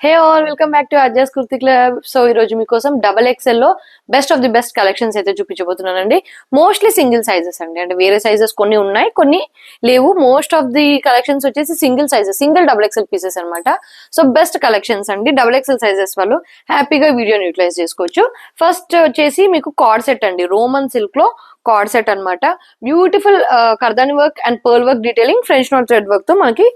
Hey all welcome back to అజాస్ kurti club. So ఈ రోజు మీకోసం డబల్ ఎక్స్ఎల్ లో best of the best collections అయితే చూపించబోతున్నానండి. మోస్ట్లీ సింగిల్ సైజెస్ అండి, అంటే వేరే సైజెస్ కొన్ని ఉన్నాయి, కొన్ని లేవు. మోస్ట్ ఆఫ్ ది కలెక్షన్స్ వచ్చేసి single sizes, single double XL pieces అనమాట. సో బెస్ట్ కలెక్షన్స్ అండి. డబల్ ఎక్స్ఎల్ సైజెస్ వాళ్ళు హ్యాపీగా వీడియోని యూటిలైజ్ చేసుకోవచ్చు. ఫస్ట్ వచ్చేసి మీకు కార్డ్ సెట్ అండి, రోమన్ సిల్క్ లో కార్డ్ సెట్ అనమాట. బ్యూటిఫుల్ కర్దాని work and pearl work detailing, French knot thread work తో మనకి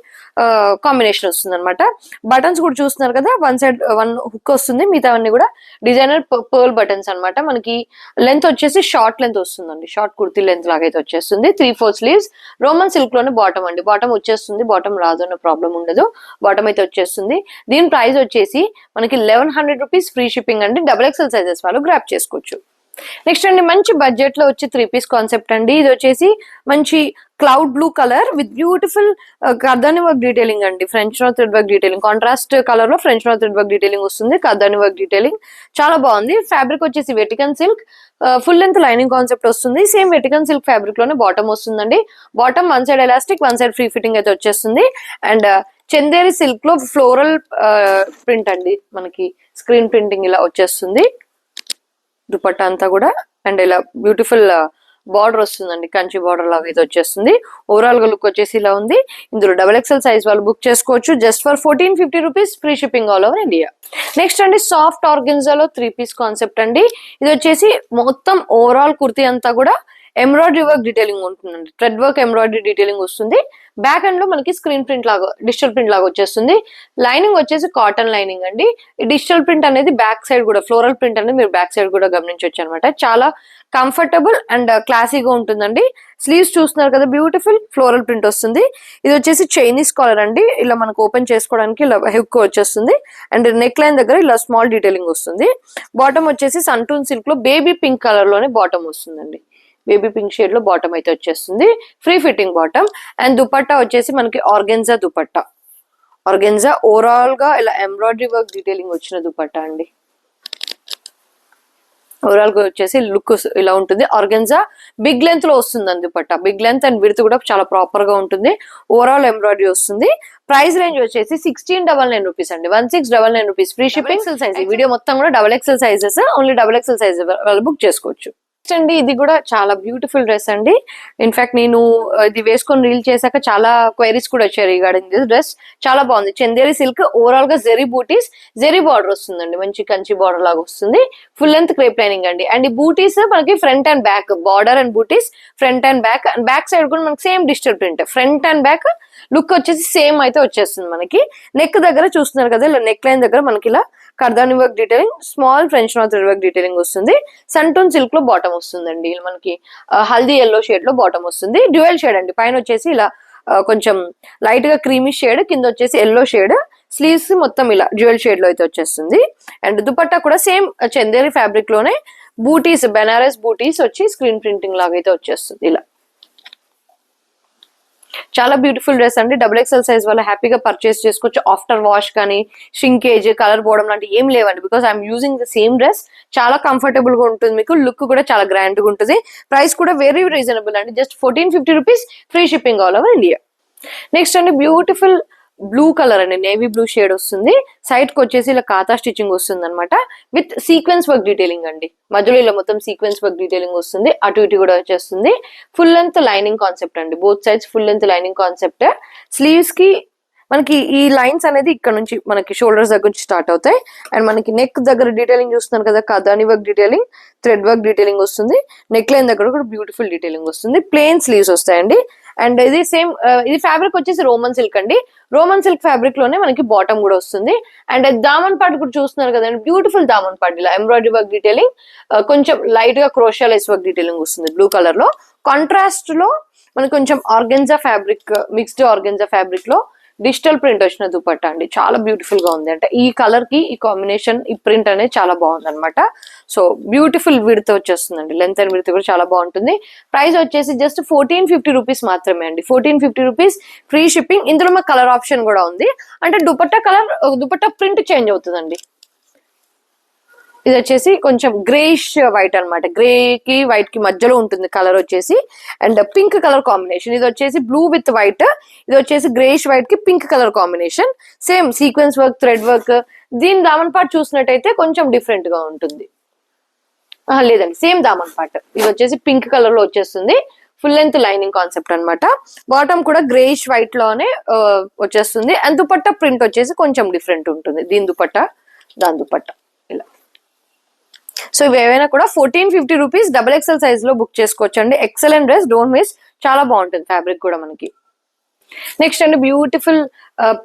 కాంబినేషన్ వస్తుంది అనమాట. బటన్స్ కూడా చూస్తున్నారు కదా, వన్ సైడ్ వన్ హుక్ వస్తుంది, మిగతా అన్ని కూడా డిజైనర్ పర్ల్ బటన్స్ అనమాట. మనకి లెంత్ వచ్చేసి షార్ట్ లెంత్ వస్తుందండి, షార్ట్ కుర్తీ లెంత్ లాగైతే వచ్చేస్తుంది. 3/4 స్లీవ్స్, రోమన్ సిల్క్ లోనే బాటమ్ అండి. బాటమ్ వచ్చేస్తుంది, బాటమ్ రాదు అన్న ప్రాబ్లం ఉండదు, బాటమ్ అయితే వచ్చేస్తుంది. దీని ప్రైస్ వచ్చేసి మనకి 1100 రూపీస్, ఫ్రీ షిప్పింగ్ అండి. డబల్ ఎక్స్ఎల్ సైజెస్ వాళ్ళు గ్రాప్ చేసుకోవచ్చు. నెక్స్ట్ అండి, మంచి బడ్జెట్ లో వచ్చి 3 పీస్ కాన్సెప్ట్ అండి. ఇది వచ్చేసి మంచి cloud blue colour with beautiful కర్దాని వర్క్ డీటెయిలింగ్ అండి, French knot thread work detailing. Contrast colour లో French knot thread work detailing వస్తుంది, కర్దాని వర్క్ డీటెయిలింగ్ చాలా బాగుంది. ఫ్యాబ్రిక్ వచ్చేసి Vatican silk, full length lining concept వస్తుంది. సేమ్ వెటికన్ సిల్క్ ఫ్యాబ్రిక్ లోనే బాటమ్ వస్తుందండి. Bottom one side elastic, one side free fitting అయితే వచ్చేస్తుంది. అండ్ చందేరి సిల్క్ లో ఫ్లోరల్ ప్రింట్ అండి, మనకి స్క్రీన్ ప్రింటింగ్ ఇలా వచ్చేస్తుంది దుపట్టా అంతా కూడా. అండ్ ఇలా బ్యూటిఫుల్ బార్డర్ వస్తుందండి, కంచి బార్డర్ లాగా అయితే వచ్చేస్తుంది. ఓవరాల్ గా లుక్ వచ్చేసి ఇలా ఉంది. ఇందులో డబల్ ఎక్స్ఎల్ సైజ్ వాళ్ళు బుక్ చేసుకోవచ్చు just for 1450 rupees, free shipping all over India. Next అండి, సాఫ్ట్ ఆర్గెన్జాలో 3 పీస్ కాన్సెప్ట్ అండి. ఇది వచ్చేసి మొత్తం ఓవరాల్ కుర్తీ అంతా కూడా ఎంబ్రాయిడరీ వర్క్ డీటెయిలింగ్ ఉంటుందండి, థ్రెడ్ వర్క్ ఎంబ్రాయిడరీ డీటెయిలింగ్ వస్తుంది. బ్యాక్ అండ్ లో మనకి స్క్రీన్ ప్రింట్ లాగా, డిజిటల్ ప్రింట్ లాగా వచ్చేస్తుంది. లైనింగ్ వచ్చేసి కాటన్ లైనింగ్ అండి. ఈ డిజిటల్ ప్రింట్ అనేది బ్యాక్ సైడ్ కూడా, ఫ్లోరల్ ప్రింట్ అనేది మీరు బ్యాక్ సైడ్ కూడా గమనించవచ్చు అనమాట. చాలా కంఫర్టబుల్ అండ్ క్లాసీగా ఉంటుందండి. స్లీవ్స్ చూస్తున్నారు కదా, బ్యూటిఫుల్ ఫ్లోరల్ ప్రింట్ వస్తుంది. ఇది వచ్చేసి చైనీస్ కాలర్ అండి, ఇలా మనకు ఓపెన్ చేసుకోవడానికి ఇలా హుక్ వచ్చేస్తుంది. అండ్ నెక్ లైన్ దగ్గర ఇలా స్మాల్ డీటెయిలింగ్ వస్తుంది. బాటమ్ వచ్చేసి సంటూన్ సిల్క్ లో బేబీ పింక్ కలర్ లోనే బాటమ్ వస్తుందండి, బేబీ పింక్ షేడ్ లో బాటమ్ అయితే వచ్చేస్తుంది, free fitting bottom. And dupatta వచ్చేసి మనకి ఆర్గెన్జా దుపట్టా, ఆర్గెన్జా ఓవరాల్ గా ఇలా ఎంబ్రాయిడరీ వర్క్ డీటెయిలింగ్ వచ్చిన దుపట్టా అండి. ఓవరాల్ గా వచ్చేసి లుక్ ఇలా ఉంటుంది. ఆర్గెన్జా బిగ్ లెంత్ లో వస్తుంది dupatta, big length and width కూడా చాలా ప్రాపర్ గా ఉంటుంది. ఓవరాల్ ఎంబ్రాయిడరీ వస్తుంది. ప్రైస్ రేంజ్ వచ్చేసి 1699 రూపీస్ అండి, 1699 rupees, free shipping. Size video మొత్తం కూడా double XL sizes, only double XL size వాళ్ళు బుక్ చేసుకోవచ్చు. అండి, ఇది కూడా చాలా బ్యూటిఫుల్ డ్రెస్ అండి. ఇన్ఫాక్ట్ నేను ఇది వేసుకొని రీల్ చేశాక చాలా క్వైరీస్ కూడా వచ్చారు రిగార్డింగ్ దిస్ డ్రెస్. చాలా బాగుంది. చందేరి సిల్క్, ఓవరాల్ గా జెరీ బూటీస్, జెరీ బార్డర్ వస్తుందండి, మంచి కంచి బార్డర్ లాగా వస్తుంది. ఫుల్ లెంత్ క్రేప్ లైనింగ్ అండి. అండ్ ఈ బూటీస్ మనకి front and back, border and బూటీస్ front and back. And back side కూడా మనకి same digital print, front and back look వచ్చేసి సేమ్ అయితే వచ్చేస్తుంది. మనకి నెక్ దగ్గర చూస్తున్నారు కదా, ఇలా నెక్ లైన్ దగ్గర మనకి ఇలా కర్దాని work detailing, small French knot thread work detailing వస్తుంది. సంటూన్ సిల్క్ లో బాటమ్ వస్తుందండి, మనకి హల్దీ ఎల్లో షేడ్ లో బాటమ్ వస్తుంది. డ్యూయల్ షేడ్ అండి, పైన వచ్చేసి ఇలా కొంచెం లైట్ గా క్రీమీ షేడ్, కింద వచ్చేసి ఎల్లో షేడ్. స్లీవ్స్ మొత్తం ఇలా డ్యూయల్ షేడ్ లో అయితే వచ్చేస్తుంది. అండ్ దుపట్టా కూడా సేమ్ చందేరి ఫ్యాబ్రిక్ లోనే బూటీస్, బెనారస్ బూటీస్ వచ్చి స్క్రీన్ ప్రింటింగ్ లాగా అయితే వచ్చేస్తుంది. ఇలా చాలా బ్యూటిఫుల్ డ్రెస్ అండి. డబుల్ ఎక్స్ఎల్ సైజ్ వల్ల హ్యాపీగా పర్చేస్ చేసుకోవచ్చు. ఆఫ్టర్ వాష్ కానీ షింకేజ్, కలర్ పోవడం లాంటి ఏం లేవండి, because I'm using the same dress. చాలా కంఫర్టబుల్ గా ఉంటుంది, మీకు లుక్ కూడా చాలా గ్రాండ్ గా ఉంటుంది. ప్రైస్ కూడా వెరీ రీజనబుల్ అండి, just 1450 rupees, free shipping all over India. Next అండి, బ్యూటిఫుల్ బ్లూ కలర్ అండి, నేవీ బ్లూ షేడ్ వస్తుంది. సైడ్ కి వచ్చేసి ఇలా కాతా స్టిచ్చింగ్ వస్తుంది అనమాట, విత్ సీక్వెన్స్ వర్క్ డీటెయిలింగ్ అండి. మధ్యలో ఇలా మొత్తం సీక్వెన్స్ వర్క్ డీటెయిలింగ్ వస్తుంది, అటు ఇటు కూడా వచ్చేస్తుంది. ఫుల్ లెంత్ లైనింగ్ కాన్సెప్ట్ అండి, both sides full length lining concept. Sleeves కి మనకి ఈ లైన్స్ అనేది ఇక్కడ నుంచి మనకి షోల్డర్స్ దగ్గర నుంచి స్టార్ట్ అవుతాయి. అండ్ మనకి నెక్ దగ్గర డీటెయిలింగ్ చూస్తున్నారు కదా, కదాని work detailing, thread work detailing వస్తుంది. నెక్ లైన్ దగ్గర కూడా బ్యూటిఫుల్ డీటెయిలింగ్ వస్తుంది. ప్లెయిన్ స్లీవ్స్ వస్తాయండి. అండ్ ఇది సేమ్, ఇది ఫ్యాబ్రిక్ వచ్చేసి రోమన్ సిల్క్ అండి. రోమన్ సిల్క్ ఫ్యాబ్రిక్ లోనే మనకి బాటమ్ కూడా వస్తుంది. అండ్ దామన్ పార్ట్ కూడా చూస్తున్నారు కదండి, బ్యూటిఫుల్ దామన్ పార్ట్, ఇలా ఎంబ్రాయిడరీ వర్క్ డీటెయిలింగ్, కొంచెం లైట్ గా క్రోషియా లేస్ వర్క్ డీటెయిలింగ్ వస్తుంది బ్లూ కలర్ లో. కాంట్రాస్ట్ లో మనకి కొంచెం organza fabric, mixed organza fabric లో డిజిటల్ ప్రింట్ వచ్చిన దుపట్టా అండి. చాలా బ్యూటిఫుల్ గా ఉంది, అంటే ఈ కలర్ కి ఈ కాంబినేషన్, ఈ ప్రింట్ అనేది చాలా బాగుంది అనమాట. సో బ్యూటిఫుల్ విడ్త్ వచ్చేస్తుందండి, లెంత్ అండ్ విడ్త్ కూడా చాలా బాగుంటుంది. ప్రైస్ వచ్చేసి జస్ట్ 1450 రూపీస్ మాత్రమే అండి, 1450 రూపీస్, ఫ్రీ షిప్పింగ్. ఇందులో మాకు కలర్ ఆప్షన్ కూడా ఉంది, అంటే dupatta colour, dupatta print change అవుతుందండి. ఇది వచ్చేసి కొంచెం గ్రేష్ వైట్ అనమాట, గ్రే కి వైట్ కి మధ్యలో ఉంటుంది కలర్ వచ్చేసి. అండ్ పింక్ కలర్ కాంబినేషన్, ఇది వచ్చేసి బ్లూ విత్ వైట్, ఇది వచ్చేసి గ్రేష్ వైట్ కి pink colour combination. Same sequence work, thread work, దీని దామన్ పార్ట్ చూసినట్టయితే కొంచెం డిఫరెంట్ గా ఉంటుంది. లేదండి, సేమ్ దామన్ పార్ట్. ఇది వచ్చేసి పింక్ కలర్ లో వచ్చేస్తుంది. ఫుల్ లెంత్ లైనింగ్ కాన్సెప్ట్ అనమాట. బాటమ్ కూడా గ్రేయిష్ వైట్ లోనే వచ్చేస్తుంది. అండ్ దుపట్టా ప్రింట్ వచ్చేసి కొంచెం డిఫరెంట్ ఉంటుంది. దీని దుపట్టా, దాని దుపట్టా ఇలా. సో ఇవి ఏవైనా కూడా 1450 రూపీస్ XXL సైజ్ లో బుక్ చేసుకోవచ్చు అండి. Excellent dress, don't miss. చాలా బాగుంటుంది ఫ్యాబ్రిక్ కూడా మనకి. నెక్స్ట్ అండి బ్యూటిఫుల్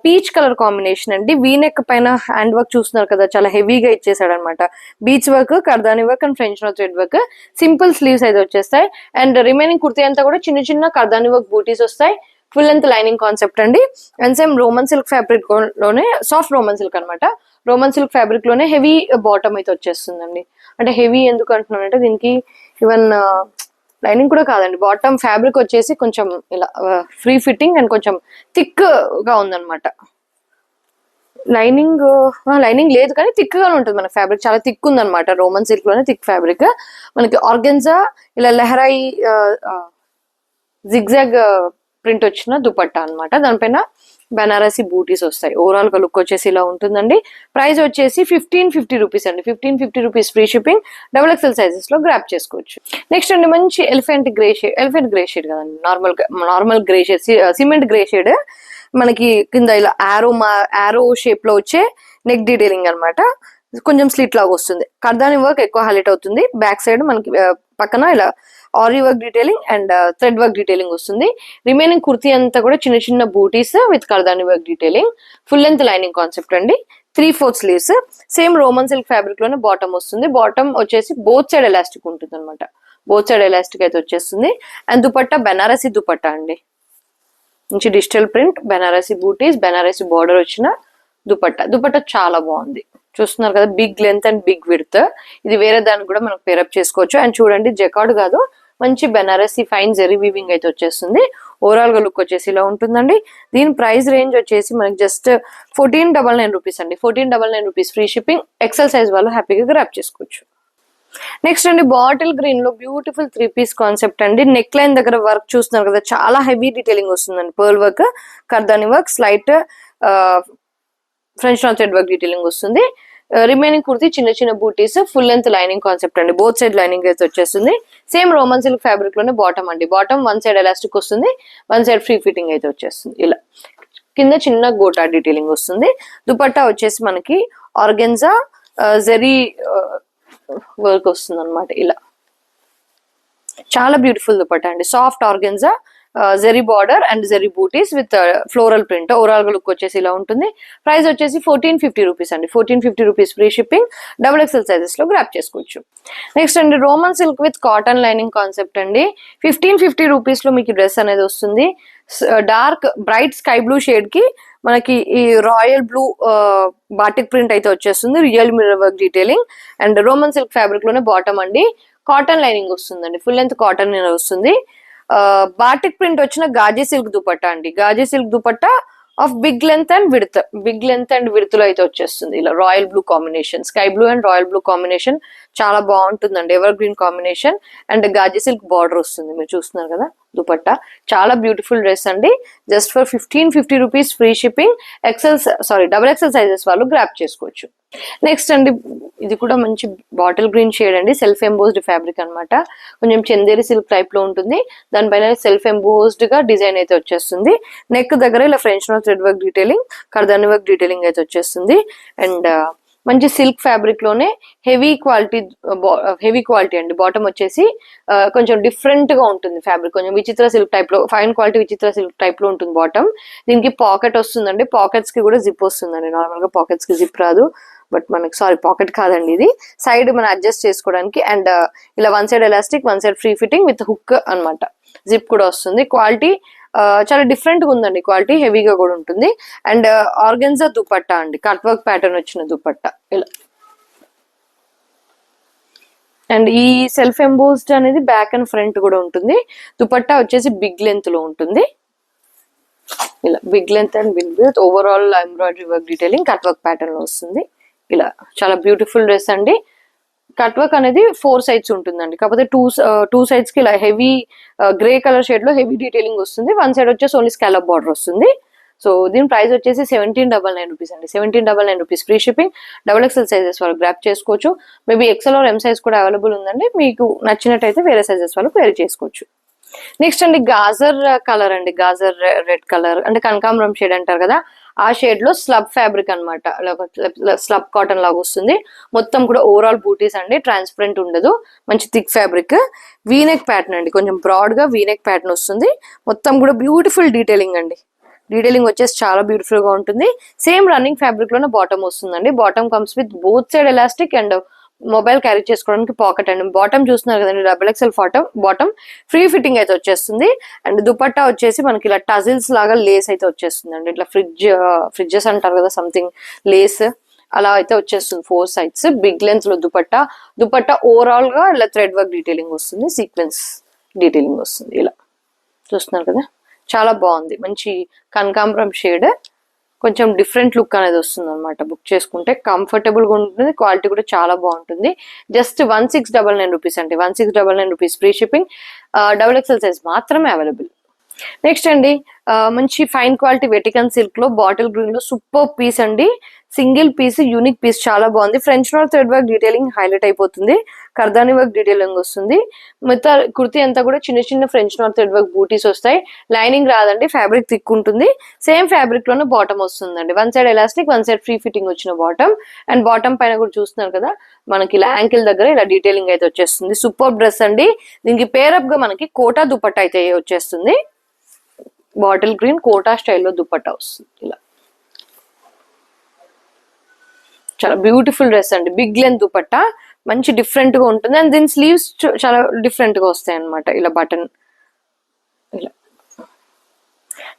పీచ్ కలర్ కాంబినేషన్ అండి. వీనెక్ పైన హ్యాండ్ వర్క్ చూస్తున్నారు కదా, చాలా హెవీగా ఇచ్చేసాడు అనమాట. బీచ్ వర్క్, కర్దాని work and French knot thread work. Simple sleeves అయితే వచ్చేస్తాయి. అండ్ రిమైనింగ్ కుర్తీ అంతా కూడా చిన్న చిన్న కర్దాని వర్క్ బూటీస్ వస్తాయి. ఫుల్ లెంత్ లైనింగ్ కాన్సెప్ట్ అండి. And same Roman silk fabric లోనే, సాఫ్ట్ రోమన్ సిల్క్ అనమాట. రోమన్ సిల్క్ ఫ్యాబ్రిక్ లోనే హెవీ బాటమ్ అయితే వచ్చేస్తుందండి. అంటే హెవీ ఎందుకు అంటున్నానంటే దీనికి ఈవెన్ లైనింగ్ కూడా కాదండి, బాటమ్ ఫ్యాబ్రిక్ వచ్చేసి కొంచెం ఇలా ఫ్రీ ఫిట్టింగ్ అండ్ కొంచెం థిక్ గా ఉందన్నమాట. లైనింగ్ లేదు కానీ థిక్ గానే ఉంటుంది మన ఫ్యాబ్రిక్. చాలా థిక్ ఉందన్నమాట. రోమన్ సిల్క్ లోనే థిక్ ఫ్యాబ్రిక్. మనకి ఆర్గెన్జా ఇలా లెహరాయి జిగ్జాగ్ ప్రింట్ వచ్చిన దుపట్టా అనమాట. దానిపైన బనారసి బూటీస్ వస్తాయి. ఓవరాల్ గా లుక్ వచ్చేసి ఇలా ఉంటుందండి. ప్రైస్ వచ్చేసి 1550 రూపీస్ అండి. 1550 rupees free shipping. XXL sizes లో గ్రాప్ చేసుకోవచ్చు. నెక్స్ట్ అండి మంచి ఎలిఫెంట్ గ్రే షేడ్ కదండి, normal grey shade, cement grey shade. మనకి కింద ఇలా ఆరో షేప్ లో వచ్చే నెక్ డీటెయిలింగ్ అనమాట. కొంచెం స్లిట్ లాగా వస్తుంది. కర్దాని వర్క్ ఎక్కువ హైలైట్ అవుతుంది. బ్యాక్ సైడ్ మనకి పక్కన ఇలా aari work detailing and thread work detailing వస్తుంది. రిమైనింగ్ కుర్తీ అంతా కూడా చిన్న చిన్న బూటీస్ విత్ కర్దాని work detailing. Full length lining concept అండి. 3/4 sleeves. Same Roman silk fabric లోనే బాటమ్ వస్తుంది. బాటమ్ వచ్చేసి బోత్ సైడ్ ఎలాస్టిక్ ఉంటుంది అనమాట. బోత్ సైడ్ ఎలాస్టిక్ అయితే వచ్చేస్తుంది. అండ్ దుపట్టా బెనారసి దుపట్టా అండి. మంచి డిజిటల్ ప్రింట్, బెనారసి బూటీస్, బెనారసి బార్డర్ వచ్చిన దుపట్టా చాలా బాగుంది. చూస్తున్నారు కదా, big length and big width. ఇది వేరే దానికి కూడా మనం పేరప్ చేసుకోవచ్చు. అండ్ చూడండి, జకార్డ్ కాదు, మంచి బెనారసి ఫైన్ జెరీ వీవింగ్ అయితే వచ్చేస్తుంది. ఓవరాల్ గా లుక్ వచ్చేసి ఇలా ఉంటుందండి. దీని ప్రైస్ రేంజ్ వచ్చేసి మనకి జస్ట్ 1499 రూపీస్ అండి. 1499 rupees free shipping. XL size వాళ్ళు హ్యాపీగా గ్రాప్ చేసుకోవచ్చు. నెక్స్ట్ అండి బాటిల్ గ్రీన్ లో బ్యూటిఫుల్ 3 పీస్ కాన్సెప్ట్ అండి. నెక్ లైన్ దగ్గర వర్క్ చూస్తున్నారు కదా, చాలా హెవీ డీటెయిలింగ్ వస్తుందండి. పర్ల్ వర్క్, కర్దాని work, slight French knot thread work detailing వస్తుంది. రిమైనింగ్ కుర్తీ చిన్న చిన్న బూటీస్, ఫుల్ లెంత్ లైనింగ్ కాన్సెప్ట్ అండి. బోత్ సైడ్ లైనింగ్ అయితే వచ్చేస్తుంది. సేమ్ రోమన్ సిల్క్ ఫ్యాబ్రిక్ లోనే బాటమ్ అండి. బాటమ్ వన్ సైడ్ ఎలాస్టిక్ వస్తుంది, వన్ సైడ్ ఫ్రీ ఫిట్టింగ్ అయితే వచ్చేస్తుంది. ఇలా కింద చిన్న గోటా డీటెయిలింగ్ వస్తుంది. దుపట్టా వచ్చేసి మనకి ఆర్గెన్జా జెరీ వర్క్ వస్తుంది అనమాట. ఇలా చాలా బ్యూటిఫుల్ దుపట్టా అండి. Soft organza, zari border and zari బూటీస్ విత్ ఫ్లోరల్ ప్రింట్. ఓవరాల్ గా లుక్ వచ్చేసి ఇలా ఉంటుంది. ప్రైస్ వచ్చేసి 1450 రూపీస్ అండి. 1450 rupees free shipping. XXL sizes లో గ్రాప్ చేసుకోవచ్చు. నెక్స్ట్ అండి Roman silk with cotton lining concept అండి. 1550 రూపీస్ లో మీకు డ్రెస్ అనేది వస్తుంది. Dark bright sky blue shade కి మనకి ఈ రాయల్ బ్లూ బాటిక్ ప్రింట్ అయితే వచ్చేస్తుంది. Real mirror work detailing and Roman silk fabric లోనే బాటమ్ అండి. కాటన్ లైనింగ్ వస్తుందండి. ఫుల్ లెంత్ కాటన్ వస్తుంది. బాటిక్ ప్రింట్ వచ్చిన గాజీ సిల్క్ దుపట్టా అండి. Gaji silk dupatta of big length and width లో అయితే వచ్చేస్తుంది. ఇలా royal blue combination, sky blue and royal blue combination చాలా బాగుంటుందండి. Evergreen combination and Gaji silk border వస్తుంది. మీరు చూస్తున్నారు కదా దుపట్టా. చాలా బ్యూటిఫుల్ డ్రెస్ అండి. Just for 1550 rupees free shipping. XXL sizes వాళ్ళు గ్రాప్ చేసుకోవచ్చు. నెక్స్ట్ అండి ఇది కూడా మంచి బాటిల్ గ్రీన్ షేడ్ అండి. సెల్ఫ్ ఎంబోస్డ్ ఫ్యాబ్రిక్ అనమాట. కొంచెం చందేరి సిల్క్ టైప్ లో ఉంటుంది. దానిపైన సెల్ఫ్ ఎంబోస్డ్ గా డిజైన్ అయితే వచ్చేస్తుంది. నెక్ దగ్గర ఇలా French knot thread work detailing, కర్దాని వర్క్ డీటెయిలింగ్ అయితే వచ్చేస్తుంది. అండ్ మంచి సిల్క్ ఫ్యాబ్రిక్ లోనే హెవీ క్వాలిటీ అండి. బాటమ్ వచ్చేసి కొంచెం డిఫరెంట్ గా ఉంటుంది ఫ్యాబ్రిక్. కొంచెం విచిత్ర సిల్క్ టైప్ లో, ఫైన్ క్వాలిటీ విచిత్ర సిల్క్ టైప్ లో ఉంటుంది బాటమ్. దీనికి పాకెట్ వస్తుందండి. పాకెట్స్ కి కూడా జిప్ వస్తుందండి. నార్మల్ గా పాకెట్స్ కి జిప్ రాదు, బట్ మనకి పాకెట్ కాదండి ఇది. సైడ్ మనం అడ్జస్ట్ చేసుకోవడానికి. అండ్ ఇలా one side elastic, one side free fitting with hook అనమాట. జిప్ కూడా వస్తుంది. క్వాలిటీ చాలా డిఫరెంట్ గా ఉందండి. క్వాలిటీ హెవీగా కూడా ఉంటుంది. అండ్ ఆర్గెన్జా దుపట్టా అండి. కట్ వర్క్ ప్యాటర్న్ వచ్చిన దుపట్టా ఇలా. అండ్ ఈ సెల్ఫ్ ఎంబోస్డ్ అనేది బ్యాక్ అండ్ ఫ్రంట్ కూడా ఉంటుంది. దుపట్టా వచ్చేసి బిగ్ లెంత్ లో ఉంటుంది. ఇలా big length and big with overall embroidery work detailing cut work pattern లో వస్తుంది. ఇలా చాలా బ్యూటిఫుల్ డ్రెస్ అండి. కట్ వర్క్ అనేది 4 సైడ్స్ ఉంటుందండి. కాకపోతే టూ సైడ్స్ కి ఇలా హెవీ గ్రే కలర్ షేడ్ లో హెవీ డీటెయిలింగ్ వస్తుంది. వన్ సైడ్ వచ్చేసి ఓన్లీ స్కాలప్ బార్డర్ వస్తుంది. సో దీని ప్రైస్ వచ్చేసి 1799 రూపీస్ అండి. 1799 rupees free shipping. XXL sizes వాళ్ళు గ్రాప్ చేసుకోవచ్చు. Maybe XL or M size కూడా అవైలబుల్ ఉందండి. మీకు నచ్చినట్టయితే వేరే సైజెస్ వాళ్ళు వేర్ చేసుకోవచ్చు. నెక్స్ట్ అండి గాజర్ కలర్ అండి, గాజర్ రెడ్ కలర్ అంటే కనకాంబరం షేడ్ అంటారు కదా, ఆ షేడ్ లో స్లబ్ ఫ్యాబ్రిక్ అనమాట. స్లబ్ కాటన్ లాగా వస్తుంది. మొత్తం కూడా ఓవరాల్ బూటీస్ అండి, ట్రాన్స్పరెంట్ ఉండదు, మంచి థిక్ ఫ్యాబ్రిక్. వీనెక్ ప్యాటర్న్ అండి, కొంచెం బ్రాడ్ గా వీనెక్ ప్యాటర్న్ వస్తుంది. మొత్తం కూడా బ్యూటిఫుల్ డీటెయిలింగ్ అండి. డీటెయిలింగ్ వచ్చేసి చాలా బ్యూటిఫుల్ గా ఉంటుంది. సేమ్ రన్నింగ్ ఫ్యాబ్రిక్ లోనే బాటమ్ వస్తుందండి. Bottom comes with both side elastic and mobile carry చేసుకోవడానికి పాకెట్ అండి. బాటమ్ చూస్తున్నారు కదండి, XXL బాటమ్ ఫ్రీ ఫిట్టింగ్ అయితే వచ్చేస్తుంది. అండ్ దుపట్టా వచ్చేసి మనకి ఇలా టజిల్స్ లాగా లేస్ అయితే వచ్చేస్తుంది అండి. ఇట్లా ఫ్రిడ్జెస్ అంటారు కదా, సంథింగ్ లేస్ అలా అయితే వచ్చేస్తుంది. 4 సైడ్స్ బిగ్ లెంత్ లో దుపట్టా ఓవరాల్ గా ఇలా థ్రెడ్ వర్క్ డీటెయిలింగ్ వస్తుంది, సీక్వెన్స్ డీటెయిలింగ్ వస్తుంది. ఇలా చూస్తున్నారు కదా, చాలా బాగుంది. మంచి కనకాంబరం షేడ్, కొంచెం డిఫరెంట్ లుక్ అనేది వస్తుంది అనమాట. బుక్ చేసుకుంటే కంఫర్టబుల్ గా ఉంటుంది, క్వాలిటీ కూడా చాలా బాగుంటుంది. జస్ట్ 1699 రూపీస్ అండి. 1699 rupees free shipping. XXL size మాత్రమే అవైలబుల్. నెక్స్ట్ అండి మంచి ఫైన్ క్వాలిటీ వెటికన్ సిల్క్ లో బాటిల్ గ్రీన్ లో సూపర్ పీస్ అండి. సింగిల్ పీస్, యూనిక్ పీస్, చాలా బాగుంది. French knot thread work detailing highlight అయిపోతుంది. కర్దాని వర్క్ డీటెయిలింగ్ వస్తుంది. మిగతా కుర్తీ అంతా కూడా చిన్న చిన్న ఫ్రెంచ్ నాట్ థ్రెడ్ వర్క్ బూటీస్ వస్తాయి. లైనింగ్ రాదండి, ఫ్యాబ్రిక్ థిక్ ఉంటుంది. సేమ్ ఫ్యాబ్రిక్ లోనే బాటమ్ వస్తుందండి. 1 side elastic, 1 side free fitting వచ్చిన బాటమ్. అండ్ బాటమ్ పైన కూడా చూస్తున్నారు కదా, మనకి ఇలా యాంకిల్ దగ్గర ఇలా డీటెయిలింగ్ అయితే వచ్చేస్తుంది. సూపర్ డ్రెస్ అండి. దీనికి పేరప్ గా మనకి కోటా దుపట్టా అయితే వచ్చేస్తుంది. బాటిల్ గ్రీన్ కోటా స్టైల్లో దుపట్టా వస్తుంది. ఇలా చాలా బ్యూటిఫుల్ డ్రెస్ అండి. బిగ్ లెంత్ దుపట్టా, మంచి డిఫరెంట్ గా ఉంటుంది. అండ్ దీని స్లీవ్స్ చాలా డిఫరెంట్ గా వస్తాయి అనమాట. ఇలా బటన్ ఇలా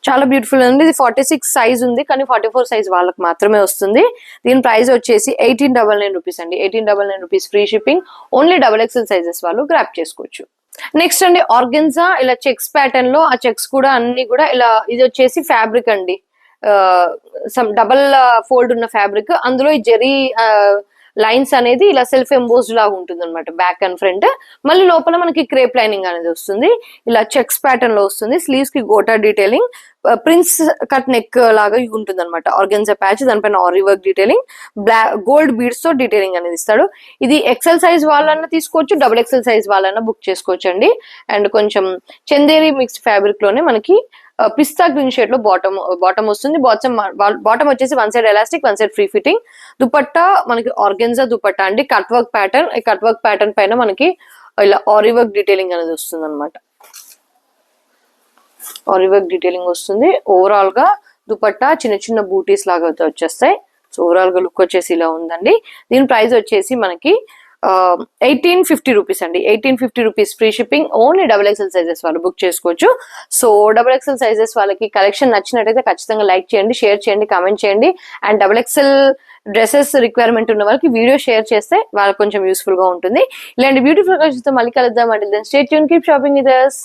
చాలా బ్యూటిఫుల్ అండి. ఇది 46 సైజ్ ఉంది, కానీ 44 సైజ్ వాళ్ళకి మాత్రమే వస్తుంది. దీని ప్రైస్ వచ్చేసి 1899 రూపీస్ అండి. 1899 rupees free shipping. Only XXL sizes వాళ్ళు గ్రాప్ చేసుకోవచ్చు. నెక్స్ట్ అండి ఆర్గెన్జా, ఇలా చెక్స్ ప్యాటర్న్ లో, ఆ చెక్స్ కూడా అన్ని కూడా ఇలా, ఇది వచ్చేసి ఫ్యాబ్రిక్ అండి, సమ్ డబల్ ఫోల్డ్ ఉన్న ఫ్యాబ్రిక్. అందులో ఈ జెరీ లైన్స్ అనేది ఇలా సెల్ఫ్ ఎంబోస్డ్ లాగా ఉంటుంది అనమాట, బ్యాక్ అండ్ ఫ్రంట్. మళ్ళీ లోపల మనకి క్రేప్ లైనింగ్ అనేది వస్తుంది. ఇలా చెక్స్ ప్యాటర్న్ లో వస్తుంది. స్లీవ్స్ కి gota detailing, prince cut neck లాగా ఉంటుంది అనమాట. ఆర్గెన్జా ప్యాచ్, దానిపైన ary work detailing, gold beads తో డీటెయిలింగ్ అనేది ఇస్తాడు. ఇది XL సైజ్ వాళ్ళన్నా తీసుకోవచ్చు, XXL సైజ్ వాళ్ళన్నా బుక్ చేసుకోవచ్చు అండి. అండ్ కొంచెం చందేరి మిక్స్డ్ ఫ్యాబ్రిక్ లోనే మనకి పిస్తా గ్రీన్ షేడ్ లో బాటమ్ వస్తుంది. బాటమ్ వచ్చేసి 1 side elastic, 1 side free fitting. Dupatta మనకి ఆర్గెన్జా దుపట్టా అండి, కట్ వర్క్ ప్యాటర్న్. ఈ కట్ వర్క్ ప్యాటర్న్ పైన మనకి ఇలా ఆరీ వర్క్ డీటెయిలింగ్ అనేది వస్తుంది అనమాట. ఆరీ వర్క్ డీటెయిలింగ్ వస్తుంది. ఓవరాల్ గా దుపట్టా చిన్న చిన్న బూటీస్ లాగా అయితే వచ్చేస్తాయి. సో ఓవరాల్ గా లుక్ వచ్చేసి ఇలా ఉందండి. దీని ప్రైస్ వచ్చేసి మనకి 1850 రూపీస్ అండి. 1850 rupees free shipping. Only XXL sizes వాళ్ళు బుక్ చేసుకోవచ్చు. సో XXL సైజెస్ వాళ్ళకి కలెక్షన్ నచ్చినట్టయితే ఖచ్చితంగా లైక్ చేయండి, షేర్ చేయండి, కామెంట్ చేయండి. అండ్ XXL డ్రెస్సెస్ రిక్వైర్మెంట్ ఉన్న వాళ్ళకి వీడియో షేర్ చేస్తే వాళ్ళకి కొంచెం యూస్ఫుల్ గా ఉంటుంది. ఇలాంటి బ్యూటిఫుల్ కలెక్షన్స్ తో మళ్ళీ కలుద్దాం. అంటే stay tune, keep shopping with us.